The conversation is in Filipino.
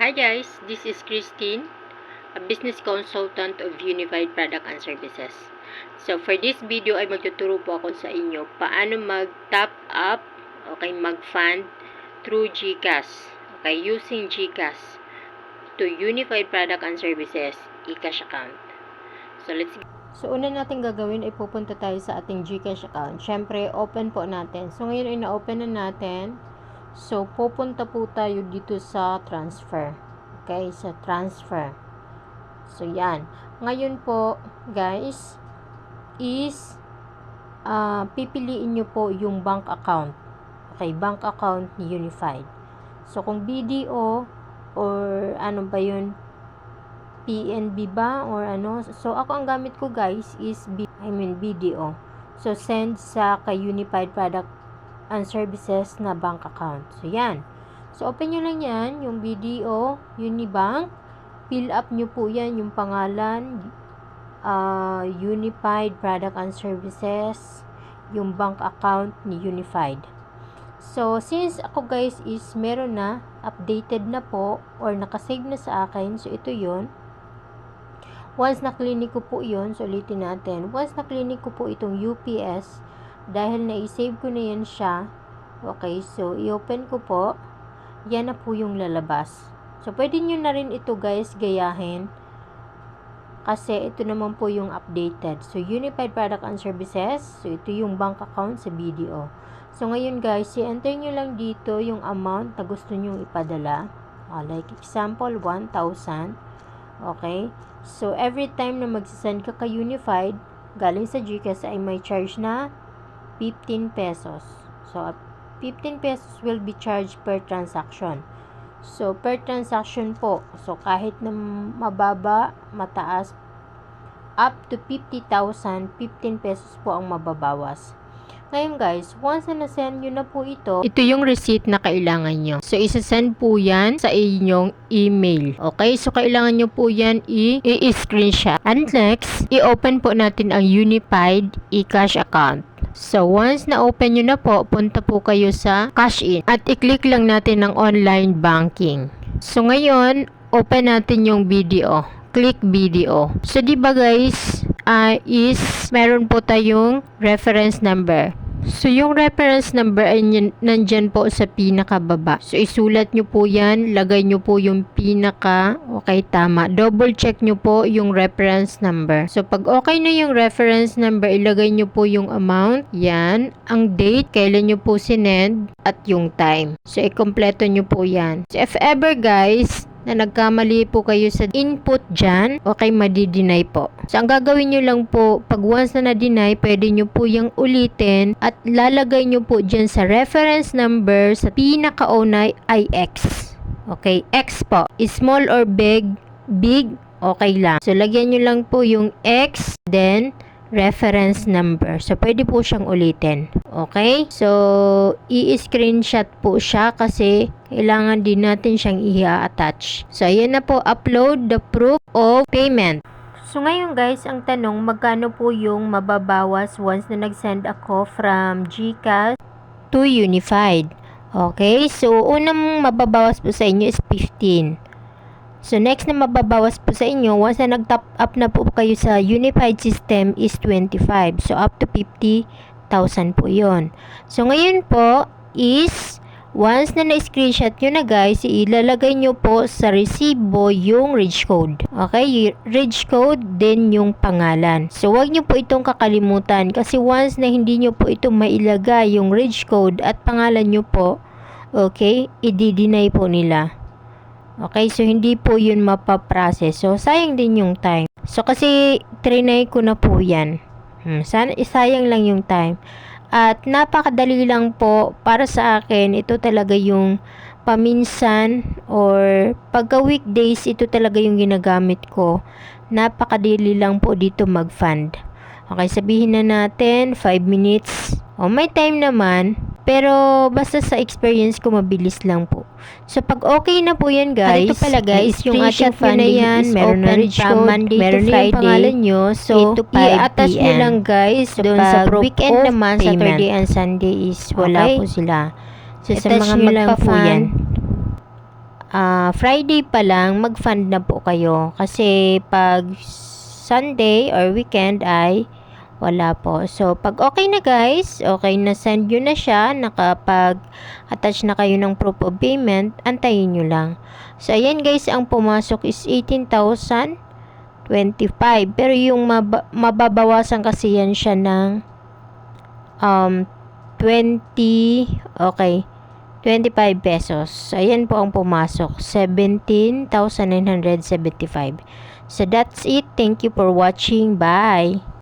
Hi guys, this is Christine, a business consultant of Unified Product and Services. So for this video ay magtuturo po ako sa inyo paano mag-top up, okay, mag-fund through GCash, okay, using GCash to Unified Product and Services eCash account. So una natin gagawin ay pupunta tayo sa ating GCash account. Syempre, open po natin. So ngayon ay na-open na natin. So, pupunta po tayo dito sa transfer. Okay, sa transfer. So, yan. Ngayon po, guys, is pipiliin nyo po yung bank account. Okay, bank account ni Unified. So, kung BDO or ano ba yun, PNB ba or ano. So, ako ang gamit ko, guys, is BDO. So, send sa kay Unified Product and Services na bank account. So, yan. So, open nyo lang yan, yung BDO, Unibank. Fill up nyo po yan, yung pangalan, Unified Product and Services, yung bank account ni Unified. So, since ako guys is meron na, updated na po, or nakasave na sa akin, so ito yun. Once na-clinic ko po yun, so ulitin natin. Once na-clinic ko po itong UPS, dahil na-save ko na yan siya, okay, so i-open ko po, yan na po yung lalabas. So, pwede nyo na rin ito guys gayahin, kasi ito naman po yung updated. So, Unified Product and Services, so ito yung bank account sa BDO. So, ngayon guys, i-enter nyo lang dito yung amount na gusto nyo ipadala. Like example, 1,000. Okay, so every time na magsasend ka kay Unified, galing sa GCash ay may charge na 15 pesos. So, 15 pesos will be charged per transaction. So, per transaction po. So, kahit na mababa, mataas, up to 50,000, 15 pesos po ang mababawas. Ngayon guys, once na nasend nyo na po ito yung receipt na kailangan nyo. So, isa-send po yan sa inyong email. Okay? So, kailangan nyo po yan i-screenshot. And next, i-open po natin ang Unified eCash account. So, once na open nyo na po, punta po kayo sa cash in. At i-click lang natin ang online banking. So, ngayon, open natin yung BDO. Click BDO. So, diba guys, meron po tayong reference number. So, yung reference number ay nandyan po sa pinakababa. So, isulat nyo po yan. Lagay nyo po yung pinaka. Okay, tama. Double check nyo po yung reference number. So, pag okay na yung reference number, ilagay nyo po yung amount. Yan. Ang date, kailan nyo po sinend, at yung time. So, ikompleto nyo po yan. So, if ever guys, na nagkamali po kayo sa input dyan, okay, madi-deny po. So, ang gagawin nyo lang po, pag once na na-deny, pwede nyo po yung ulitin at lalagay nyo po dyan sa reference number sa pinakauna ay X. Okay, X po. Small or big, okay lang. So, lagyan nyo lang po yung X, then reference number. So, pwede po siyang ulitin. Okay? So, i-screenshot po siya kasi kailangan din natin siyang i-attach. So, ayan na po. Upload the proof of payment. So, ngayon guys, ang tanong, magkano po yung mababawas once na nag-send ako from GCash to Unified? Okay? So, unang mababawas po sa inyo is 15. So, next na mababawas po sa inyo, once na nag-top up na po kayo sa Unified system is 25. So, up to 50,000 po yon. So, ngayon po is, once na na-screenshot nyo na guys, ilalagay nyo po sa resibo yung reg code. Okay? Reg code, then yung pangalan. So, wag nyo po itong kakalimutan kasi once na hindi nyo po ito mailagay yung reg code at pangalan nyo po, okay, i-deny po nila. Okay, so hindi po yun mapaprocess. So, sayang din yung time. So, kasi trinay ko na po yan. Sayang lang yung time. At napakadali lang po para sa akin. Ito talaga yung paminsan or pagka weekdays, ito talaga yung ginagamit ko. Napakadali lang po dito mag-fund. Okay, sabihin na natin 5 minutes. O, may time naman. Pero, basta sa experience ko, mabilis lang po. So, pag okay na po yan, guys. Ito pala, guys, yung ating funding is meron open from Monday to Friday. Yung pangalan nyo. So, i-attach nyo lang, guys, so, doon sa weekend naman, payment. Saturday and Sunday is wala po sila. So, sa mga magpa-fund, Friday pa lang mag-fund na po kayo. Kasi pag Sunday or weekend ay wala po. So, pag okay na guys, okay na send nyo na siya, nakapag-attach na kayo ng proof of payment, antayin nyo lang. So, ayan guys, ang pumasok is 18,025. Pero yung mababawasan kasi yan siya ng 25 pesos. So, ayan po ang pumasok. 17,975. So, that's it. Thank you for watching. Bye!